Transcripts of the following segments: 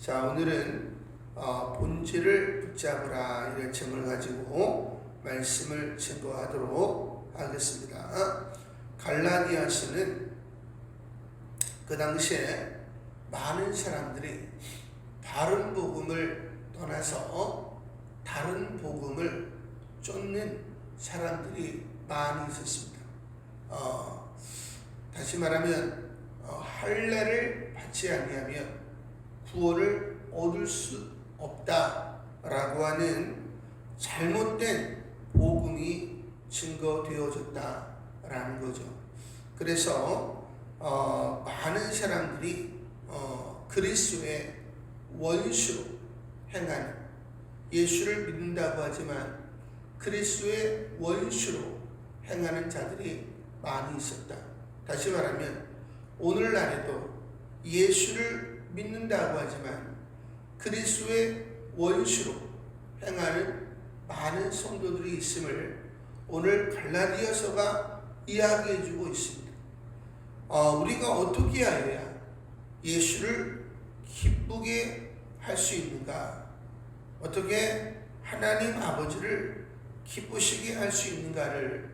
자, 오늘은 본질을 붙잡으라 이런 제목을 가지고 말씀을 증거하도록 하겠습니다. 갈라디아서는 그 당시에 많은 사람들이 바른 복음을 떠나서 다른 복음을 쫓는 사람들이 많이 있었습니다. 다시 말하면 할례를 받지 아니하면 구원을 얻을 수 없다라고 하는 잘못된 복음이 증거되어졌다라는 거죠. 그래서 많은 사람들이 그리스도의 원수로 행하는, 예수를 믿는다고 하지만 그리스도의 원수로 행하는 자들이 많이 있었다. 다시 말하면 오늘날에도 예수를 믿는다고 하지만 그리스도의 원수로 행하는 많은 성도들이 있음을 오늘 갈라디아서가 이야기해주고 있습니다. 우리가 어떻게 하여야 예수를 기쁘게 할 수 있는가? 어떻게 하나님 아버지를 기쁘시게 할 수 있는가를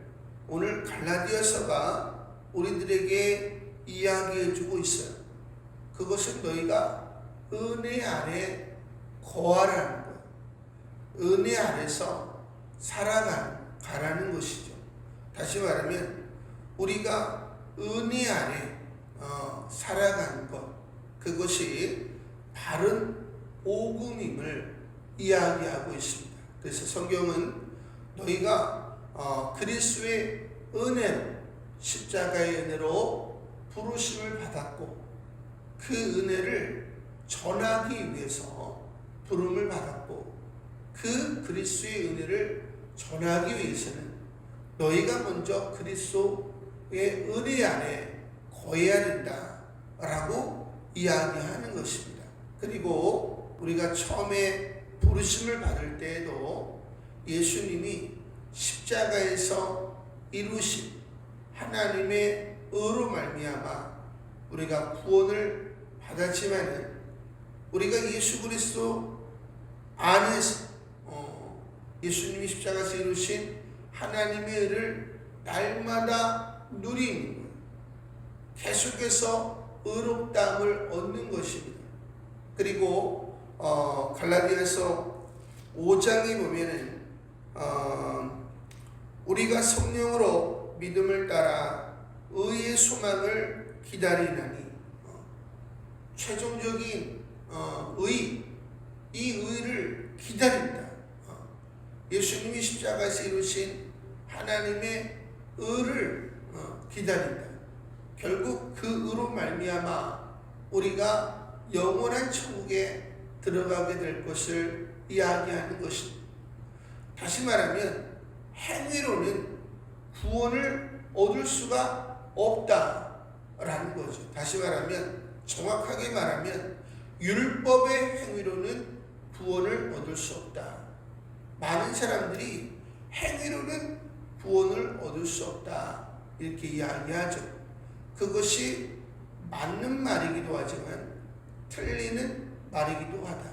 오늘 갈라디아서가 우리들에게 이야기해주고 있어요. 그것은 너희가 은혜 아래 거하라는 거예요. 은혜 아래서 살아가라는 것이죠. 다시 말하면 우리가 은혜 아래 살아가는 것, 그것이 바른 복음임을 이야기하고 있습니다. 그래서 성경은 너희가 그리스도의 은혜로, 십자가의 은혜로 부르심을 받았고 그 은혜를 전하기 위해서 부름을 받았고 그 그리스도의 은혜를 전하기 위해서는 너희가 먼저 그리스도의 은혜 안에 거해야 된다라고 이야기하는 것입니다. 그리고 우리가 처음에 부르심을 받을 때에도 예수님이 십자가에서 이루신 하나님의 의로 말미암아 우리가 구원을 받았지만은 우리가 예수 그리스도 안에서 예수님이 십자가에서 이루신 하나님의 의를 날마다 누리는 거예요. 계속해서 의롭다함을 얻는 것입니다. 그리고 갈라디아서 5장에 보면은 우리가 성령으로 믿음을 따라 의의 소망을 기다리나니 최종적인 의, 이 의를 기다린다. 예수님이 십자가에서 이루신 하나님의 의를 기다린다. 결국 그 의로 말미암아 우리가 영원한 천국에 들어가게 될 것을 이야기하는 것입니다. 다시 말하면 행위로는 구원을 얻을 수가 없다라는 거죠. 다시 말하면, 정확하게 말하면 율법의 행위로는 구원을 얻을 수 없다. 많은 사람들이 행위로는 구원을 얻을 수 없다 이렇게 이야기하죠. 그것이 맞는 말이기도 하지만 틀리는 말이기도 하다.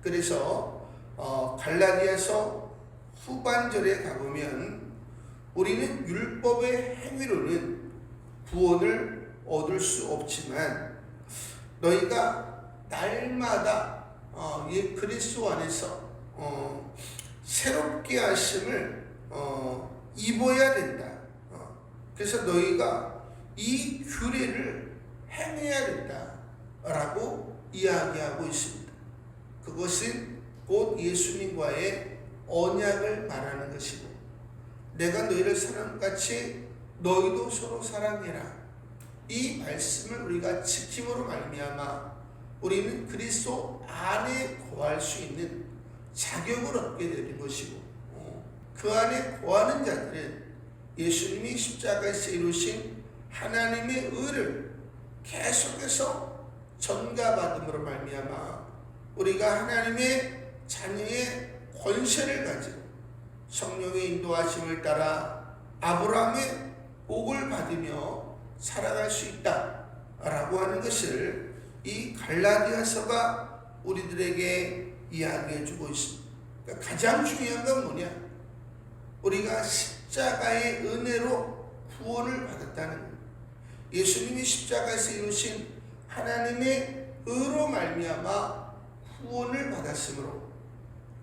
그래서 갈라디아서 후반절에 가보면 우리는 율법의 행위로는 구원을 얻을 수 없지만 너희가 날마다 그리스도 안에서 새롭게 하심을 입어야 된다. 그래서 너희가 이 규례를 행해야 된다라고 이야기하고 있습니다. 그것은 곧 예수님과의 언약을 말하는 것이고, 내가 너희를 사랑같이 너희도 서로 사랑해라. 이 말씀을 우리가 지킴으로 말미암아 우리는 그리스도 안에 거할 수 있는 자격을 얻게 되는 것이고, 그 안에 거하는 자들은 예수님이 십자가에서 이루신 하나님의 의를 계속해서 전가받음으로 말미암아 우리가 하나님의 자녀의 권세를 가지고 성령의 인도하심을 따라 아브라함의 복을 받으며 살아갈 수 있다라고 하는 것을 이 갈라디아서가 우리들에게 이야기해 주고 있습니다. 그러니까 가장 중요한 건 뭐냐? 우리가 십자가의 은혜로 구원을 받았다는 거예요. 예수님이 십자가에서 이루신 하나님의 의로 말미암아 구원을 받았으므로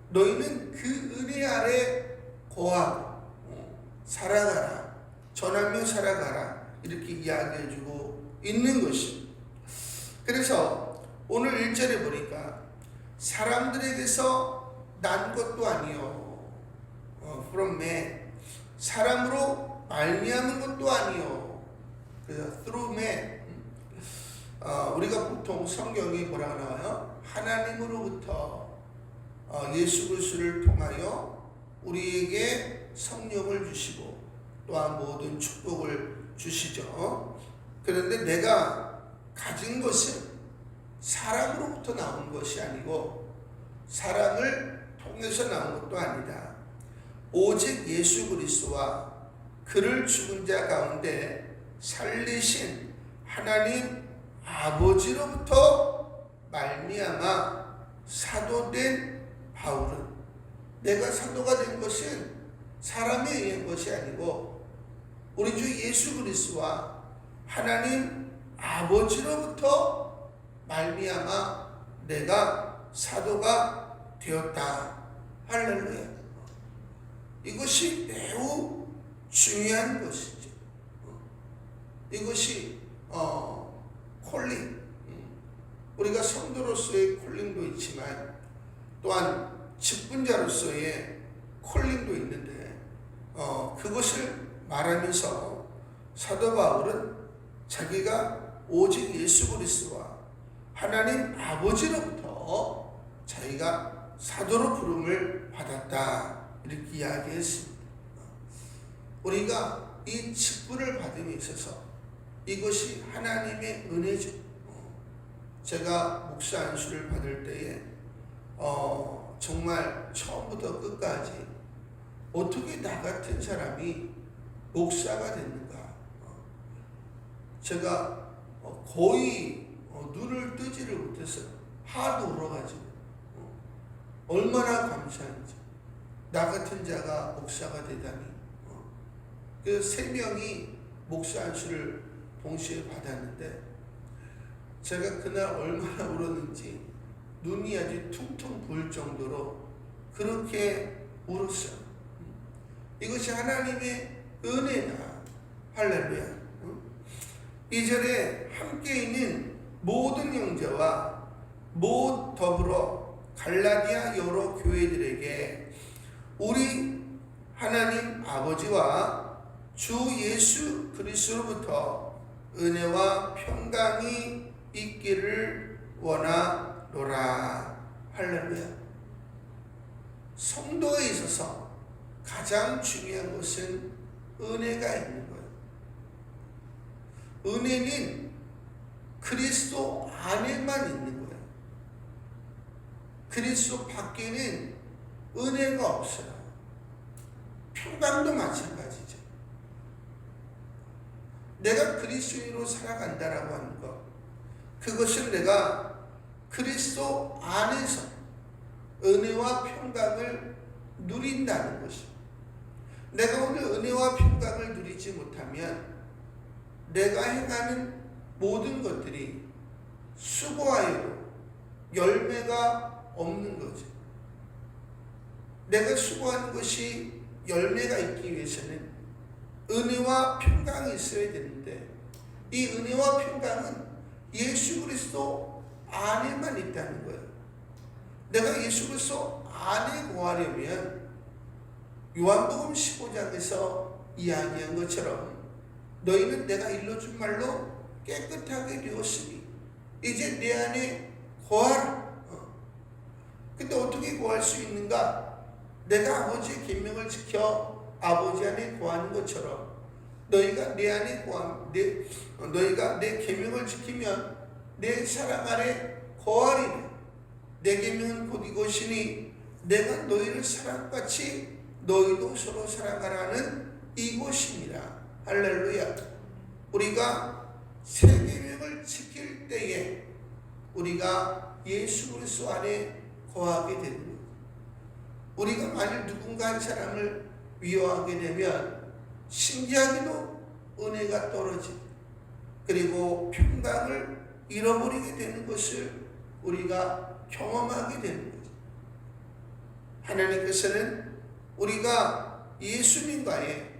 너희는 그 은혜 아래 거하고 살아가라, 전하며 살아가라, 이렇게 이야기해 주고 있는 것입니다. 그래서 오늘 1절에 보니까 사람들에게서 난 것도 아니요 from man, 사람으로 말미암은 것도 아니요, 그래서 through man, 우리가 보통 성경이 뭐라고 나와요? 하나님으로부터 예수 그리스도를 통하여 우리에게 성령을 주시고 또한 모든 축복을 주시죠. 그런데 내가 가진 것은 사람으로부터 나온 것이 아니고 사람을 통해서 나온 것도 아니다. 오직 예수 그리스도와 그를 죽은 자 가운데 살리신 하나님 아버지로부터 말미암아 사도된 바울은, 내가 사도가 된 것은 사람에 의한 것이 아니고 우리 주 예수 그리스도와 하나님 아버지로부터 말미암아 내가 사도가 되었다. 할렐루야. 이것이 매우 중요한 것이죠. 이것이 콜링, 우리가 성도로서의 콜링도 있지만 또한 직분자로서의 콜링도 있는데 그것을 말하면서 사도 바울은 자기가 오직 예수 그리스도와 하나님 아버지로부터 자기가 사도로 부름을 받았다, 이렇게 이야기했습니다. 우리가 이 직분을 받음에 있어서 이것이 하나님의 은혜죠. 제가 목사 안수를 받을 때에 정말 처음부터 끝까지 어떻게 나 같은 사람이 목사가 됐는가, 제가 거의 눈을 뜨지를 못했어요. 하도 울어가지고 얼마나 감사한지, 나 같은 자가 목사가 되다니. 그 3명이 목사 안수를 동시에 받았는데 제가 그날 얼마나 울었는지 눈이 아주 퉁퉁 부을 정도로 그렇게 울었어요. 이것이 하나님의 은혜다. 할렐루야. 2절에 함께 있는 모든 형제와 더불어 갈라디아 여러 교회들에게 우리 하나님 아버지와 주 예수 그리스도로부터 은혜와 평강이 있기를 원하노라. 할렐루야. 성도에 있어서 가장 중요한 것은 은혜가 있는 거예요. 은혜는 그리스도 안에만 있는 거예요. 그리스도 밖에는 은혜가 없어요. 평강도 마찬가지죠. 내가 그리스도인으로 살아간다라고 하는 것, 그것은 내가 그리스도 안에서 은혜와 평강을 누린다는 것입니다. 내가 오늘 은혜와 평강을 누리지 못하면 내가 행하는 모든 것들이 수고하여도 열매가 없는 거죠. 내가 수고하는 것이 열매가 있기 위해서는 은혜와 평강이 있어야 되는데 이 은혜와 평강은 예수 그리스도 안에만 있다는 거예요. 내가 예수 그리스도 안에 거하려면 요한복음 15장에서 이야기한 것처럼 너희는 내가 일러준 말로 깨끗하게 되었으니 이제 내 안에 거하라. 근데 어떻게 거할 수 있는가? 내가 아버지의 계명을 지켜 아버지 안에 거하는 것처럼 너희가 내 안에 너희가 내 계명을 지키면 내 사랑 안에 거하리라. 내 계명은 곧 이것이니 내가 너희를 사랑같이 너희도 서로 사랑하라는 이것입니다. 할렐루야. 우리가 새 계명을 지킬 때에 우리가 예수 그리스도 안에 거하게 되는 거예요. 우리가 만일 누군가 한 사람을 미워하게 되면 신기하게도 은혜가 떨어지고 그리고 평강을 잃어버리게 되는 것을 우리가 경험하게 되는 거죠. 하나님께서는 우리가 예수님과의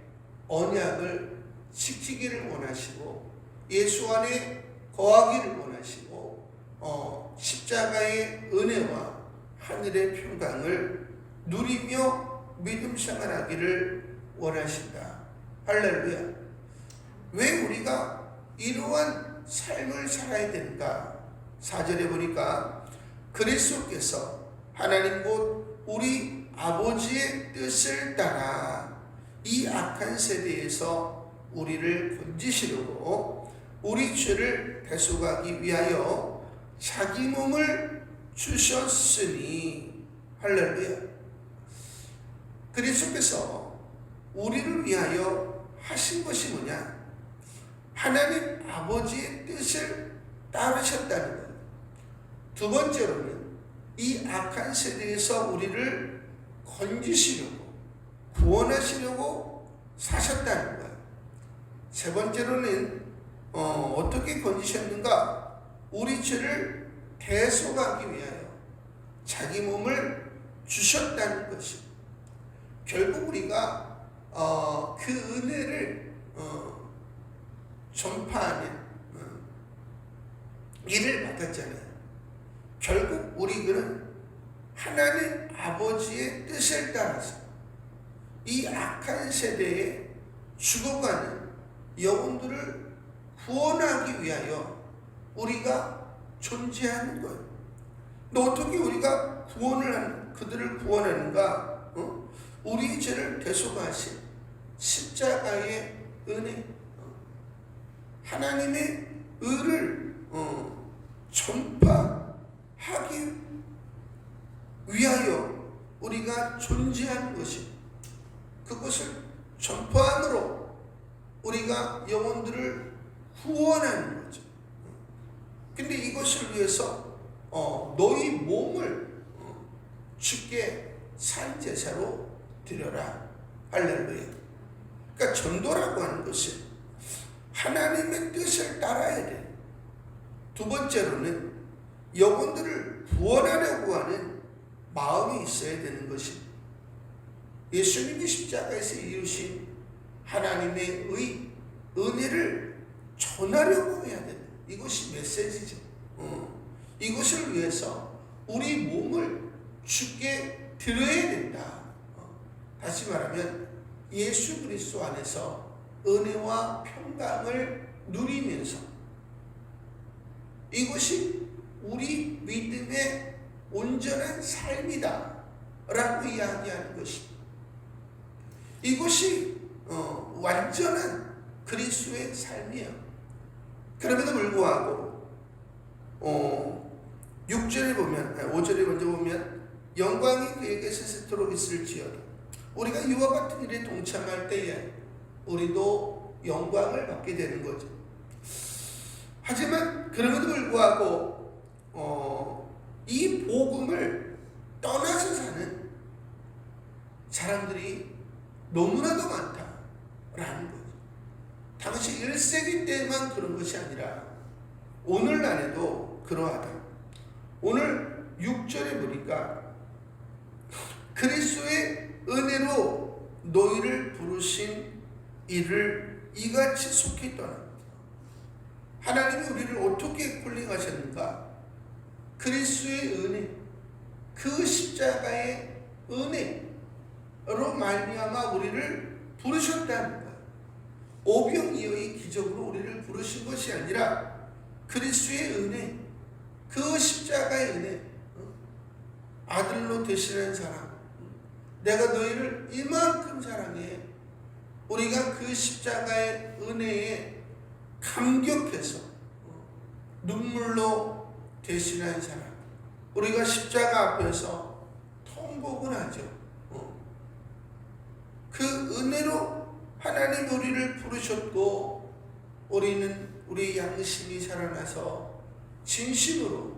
언약을 지키기를 원하시고 예수 안에 거하기를 원하시고 십자가의 은혜와 하늘의 평강을 누리며 믿음 생활하기를 원하신다. 할렐루야. 왜 우리가 이러한 삶을 살아야 되는가? 4절에 보니까 그리스도께서 하나님 곧 우리 아버지의 뜻을 따라 이 악한 세대에서 우리를 건지시려고 우리 죄를 대속하기 위하여 자기 몸을 주셨으니. 할렐루야. 그리스도께서 우리를 위하여 하신 것이 뭐냐? 하나님 아버지의 뜻을 따르셨다는 것. 두 번째로는 이 악한 세대에서 우리를 건지시려고 구원하시려고 사셨다는 거예요. 세 번째로는 어떻게 건지셨는가? 우리 죄를 대속하기 위하여 자기 몸을 주셨다는 것이. 결국 우리가 그 은혜를 전파하는 일을 맡았잖아요. 결국 우리는 하나님 아버지의 뜻을 따라서 이 악한 세대에 죽어가는 영혼들을 구원하기 위하여 우리가 존재하는 거예요. 또 어떻게 우리가 그들을 구원하는가? 우리의 죄를 대속하신 십자가의 은혜, 하나님의 의를 전파하기 위하여 우리가 존재하는 것이, 그것을 전파함으로 우리가 영혼들을 구원하는 거죠. 근데 이것을 위해서 너희 몸을 주께 산 제사로 드려라. 할렐루야. 그러니까 전도라고 하는 것은 하나님의 뜻을 따라야 돼. 두 번째로는 영혼들을 구원하려고 하는 마음이 있어야 되는 것이, 예수님이 십자가에서 이루신 하나님의 은혜를 전하려고 해야 된다. 이것이 메시지죠. 이것을 위해서 우리 몸을 주께 드려야 된다. 다시 말하면 예수 그리스도 안에서 은혜와 평강을 누리면서 이것이 우리 믿음의 온전한 삶이다 라고 이야기하는 것이, 이것이 완전한 그리스도의 삶이에요. 그럼에도 불구하고 6절에 보면, 5절에 먼저 보면 영광이 그에게 세세토록 있을지어다. 우리가 이와 같은 일에 동참할 때에 우리도 영광을 받게 되는 거죠. 하지만 그럼에도 불구하고 이 복음을 떠나서 사는 사람들이 너무나도 많다라는 거죠. 당시 1세기 때만 그런 것이 아니라 오늘날에도 그러하다. 오늘 6절에 보니까 그리스도의 은혜로 너희를 부르신 이를 이같이 속히 떠납니다. 하나님이 우리를 어떻게 콜링하셨는가? 그리스도의 은혜, 그 십자가의 은혜로 말미암아 우리를 부르셨다는 거예요. 오병이어의 기적으로 우리를 부르신 것이 아니라 그리스도의 은혜, 그 십자가의 은혜, 아들로 되시는 사랑, 내가 너희를 이만큼 사랑해. 우리가 그 십자가의 은혜에 감격해서 눈물로 대신한 사람, 우리가 십자가 앞에서 통곡을 하죠. 그 은혜로 하나님 우리를 부르셨고 우리는 우리 양심이 살아나서 진심으로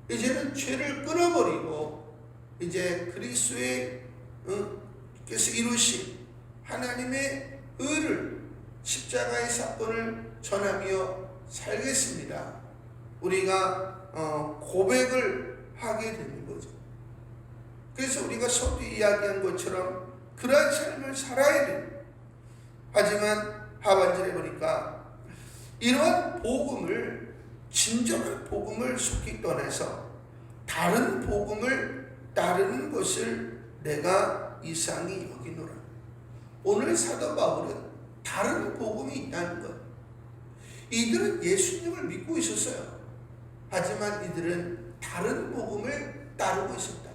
이제는 죄를 끊어버리고 이제 그리스도의 께서 이루신 하나님의 의를 십자가의 사건을 전하며 살겠습니다. 우리가 고백을 하게 되는 거죠. 그래서 우리가 서두에 이야기한 것처럼 그러한 삶을 살아야 돼요. 하지만 하반절에 보니까 이러한 복음을, 진정한 복음을 속히 떠나서 다른 복음을 따르는 것을 내가 이상히 여기노라. 오늘 사도 바울은 다른 복음이 있다는 것. 이들은 예수님을 믿고 있었어요. 하지만 이들은 다른 복음을 따르고 있었다.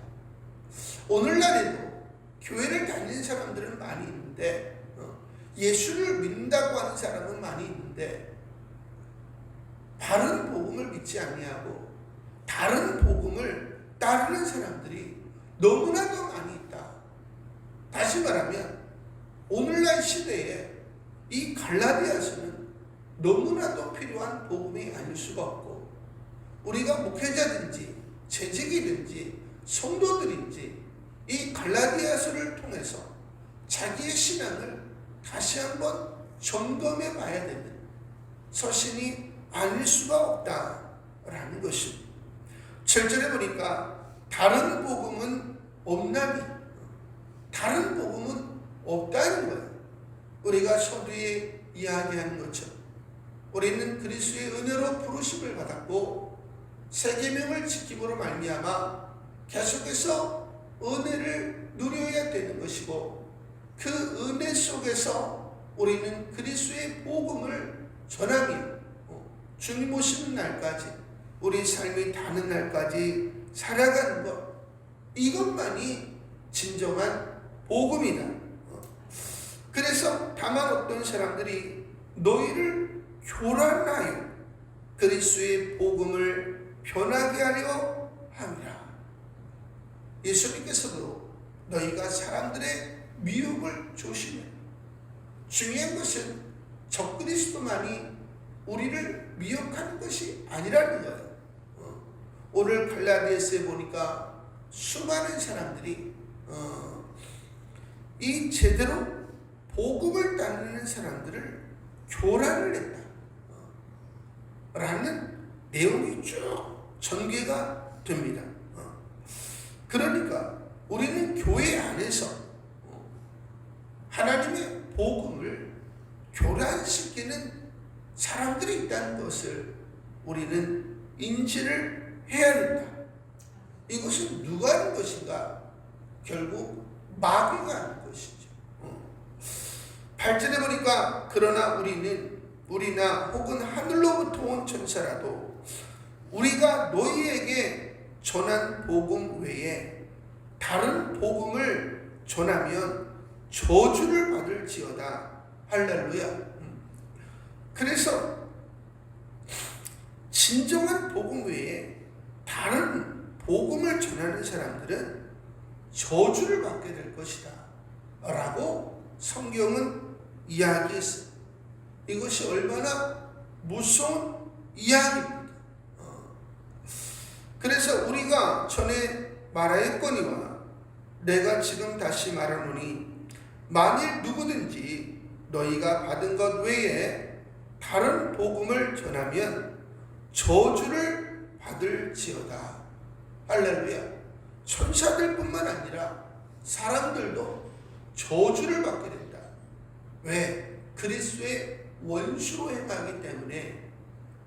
오늘날에도 교회를 다니는 사람들은 많이 있는데, 예수를 믿는다고 하는 사람은 많이 있는데, 바른 복음을 믿지 아니하고 다른 복음을 따르는 사람들이 너무나도 많이 있다. 다시 말하면 오늘날 시대에 이 갈라디아서는 너무나도 필요한 복음이 아닐 수가 없고, 우리가 목회자든지 재직이든지 성도들인지 이 갈라디아서를 통해서 자기의 신앙을 다시 한번 점검해 봐야 되는 서신이 아닐 수가 없다라는 것입니다. 7절에 보니까 다른 복음은 없나니, 다른 복음은 없다는 거예요. 우리가 서두에 이야기하는 것처럼 우리는 그리스도의 은혜로 부르심을 받았고 새 계명을 지킴으로 말미암아 계속해서 은혜를 누려야 되는 것이고, 그 은혜 속에서 우리는 그리스도의 복음을 전하며 주님 오시는 날까지, 우리 삶이 닿는 날까지 살아가는 것, 이것만이 진정한 복음이다. 그래서 다만 어떤 사람들이 너희를 교란하여 그리스도의 복음을 변하게 하려 함이라. 예수님께서도 너희가 사람들의 미혹을 조심해. 중요한 것은 적그리스도만이 우리를 미혹하는 것이 아니라는 거예요. 오늘 갈라디아서에 보니까 수많은 사람들이 이 제대로 복음을 따르는 사람들을 교란을 했다 라는 내용이 쭉 전개가 됩니다. 그러니까 우리는 교회 안에서 하나님의 복음을 교란시키는 사람들이 있다는 것을 우리는 인지를 해야 된다. 이것은 누가 하는 것인가? 결국 마귀가 하는 것이죠. 8절에 보니까 그러나 우리나 혹은 하늘로부터 온 천사라도 우리가 너희에게 전한 복음 외에 다른 복음을 전하면 저주를 받을지어다. 할렐루야. 그래서 진정한 복음 외에 다른 복음을 전하는 사람들은 저주를 받게 될 것이다 라고 성경은 이야기했어요. 이것이 얼마나 무서운 이야기입니다. 그래서 우리가 전에 말하였거니와 내가 지금 다시 말하노니 만일 누구든지 너희가 받은 것 외에 다른 복음을 전하면 저주를 받을지어다. 할렐루야. 천사들뿐만 아니라 사람들도 저주를 받게 된다. 왜? 그리스도의 원수로 행하기 때문에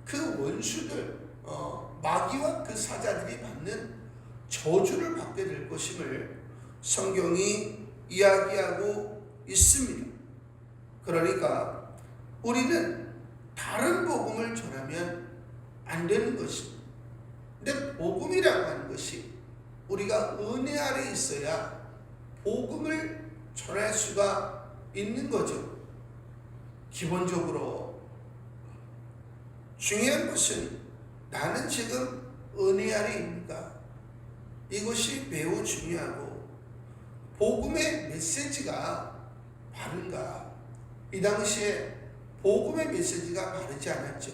그 원수들, 마귀와 그 사자들이 받는 저주를 받게 될 것임을 성경이 이야기하고 있습니다. 그러니까 우리는 다른 복음을 전하면 안 되는 것입니다. 근데 복음이라고 하는 것이 우리가 은혜 아래 있어야 복음을 전할 수가 있는 거죠. 기본적으로 중요한 것은 나는 지금 은혜 아래 있는가? 이것이 매우 중요하고, 복음의 메시지가 바른가? 이 당시에 복음의 메시지가 바르지 않았죠.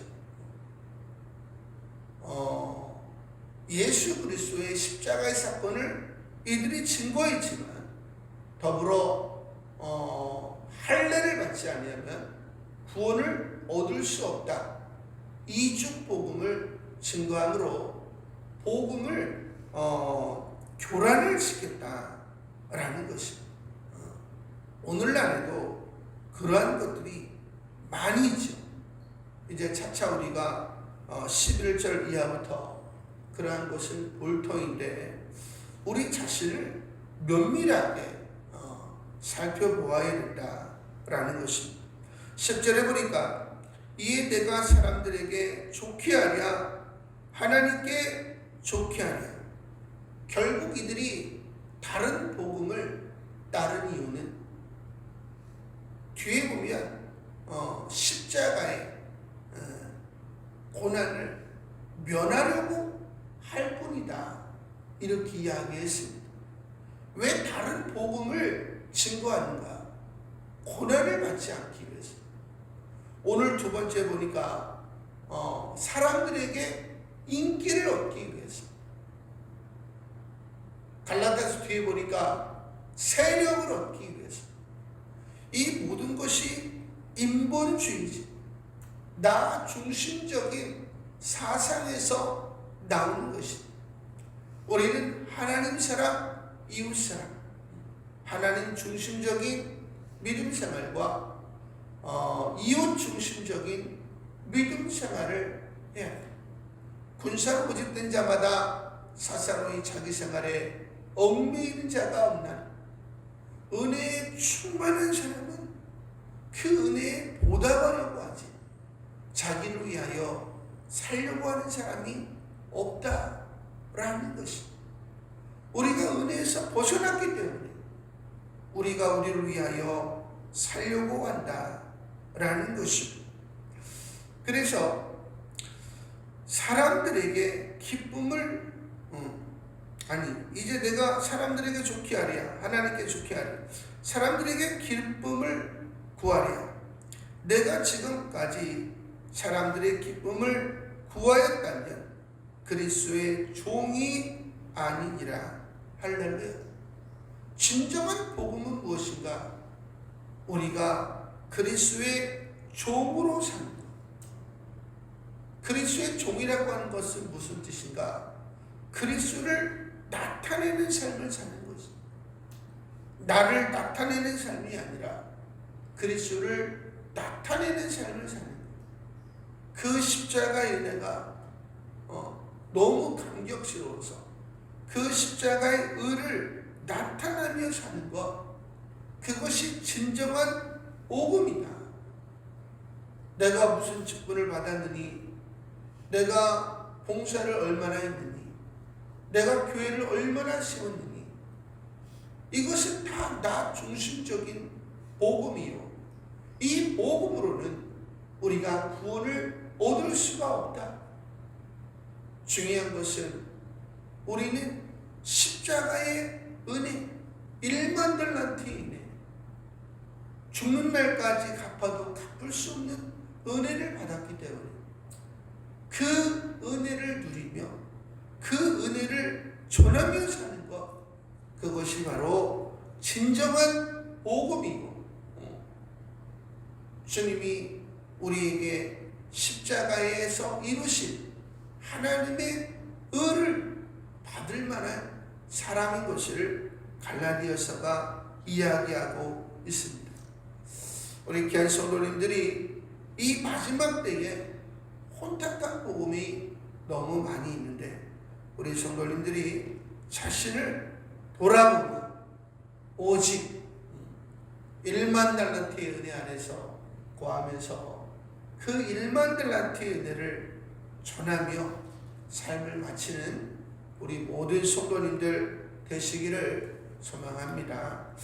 예수 그리스도의 십자가의 사건을 이들이 증거했지만 더불어 할례를 받지 아니하면 구원을 얻을 수 없다. 이중 복음을 증거함으로 복음을 교란을 시켰다라는 것입니다. 오늘날에도 그러한 것들이 많이 있죠. 이제 차차 우리가 11절 이하부터 그러한 것은 볼 터인데 우리 자신을 면밀하게 살펴보아야 된다라는 것입니다. 10절에 보니까 이에 내가 사람들에게 좋게 하랴 하나님께 좋게 하랴. 결국 이들이 다른 복음을 따른 이유는 뒤에 보면 십자가의 고난을 면하려고 할 뿐이다. 이렇게 이야기했습니다. 왜 다른 복음을 증거하는가? 고난을 받지 않기 위해서. 오늘 두 번째 보니까 사람들에게 인기를 얻기 위해서. 갈라디아서 뒤에 보니까 세력을 얻기 위해서. 이 모든 것이 인본주의지. 나 중심적인 사상에서 나오는 것이다. 우리는 하나님 사랑, 이웃 사랑, 하나님 중심적인 믿음 생활과 이웃 중심적인 믿음 생활을 해야 돼. 군사로 모집된 자마다 사사로이 자기 생활에 얽매이는 자가 없나. 은혜에 충만한 사람은 그 은혜에 보답하려고 하지 자기를 위하여 살려고 하는 사람이 없다라는 것이. 우리가 은혜에서 벗어났기 때문에 우리가 우리를 위하여 살려고 한다라는 것입니다. 그래서 사람들에게 기쁨을 이제 내가 사람들에게 좋게 하랴 하나님께 좋게 하랴 사람들에게 기쁨을 구하랴. 내가 지금까지 사람들의 기쁨을 구하였다면 그리스도의 종이 아니니라. 할렐루야. 진정한 복음은 무엇인가? 우리가 그리스도의 종으로 사는 것. 그리스도의 종이라고 하는 것은 무슨 뜻인가? 그리스도를 나타내는 삶을 사는 것이. 나를 나타내는 삶이 아니라 그리스도를 나타내는 삶을 사는 것. 그 십자가의 은혜가 너무 감격스러워서 그 십자가의 의를 나타나며 사는 것, 그것이 진정한 복음이다. 내가 무슨 직분을 받았느니, 내가 봉사를 얼마나 했느니, 내가 교회를 얼마나 세웠느니, 이것은 다 나 중심적인 복음이요. 이 복음으로는 우리가 구원을 얻을 수가 없다. 중요한 것은 우리는 십자가의 은혜, 1만 달란트의 은혜, 죽는 날까지 갚아도 갚을 수 없는 은혜를 받았기 때문에 그 은혜를 누리며 그 은혜를 전하며 사는 것, 그것이 바로 진정한 복음이고, 주님이 우리에게 십자가에서 이루신 하나님의 의를 받을 만한 사람인 것을 갈라디아서가 이야기하고 있습니다. 우리 귀한 성도님들이 이 마지막 때에 혼탁한 복음이 너무 많이 있는데 우리 성도님들이 자신을 돌아보고 오직 1만 달란트의 은혜 안에서 거하면서 그 1만 달란트의 은혜를 전하며 삶을 마치는 우리 모든 성도님들 되시기를 소망합니다.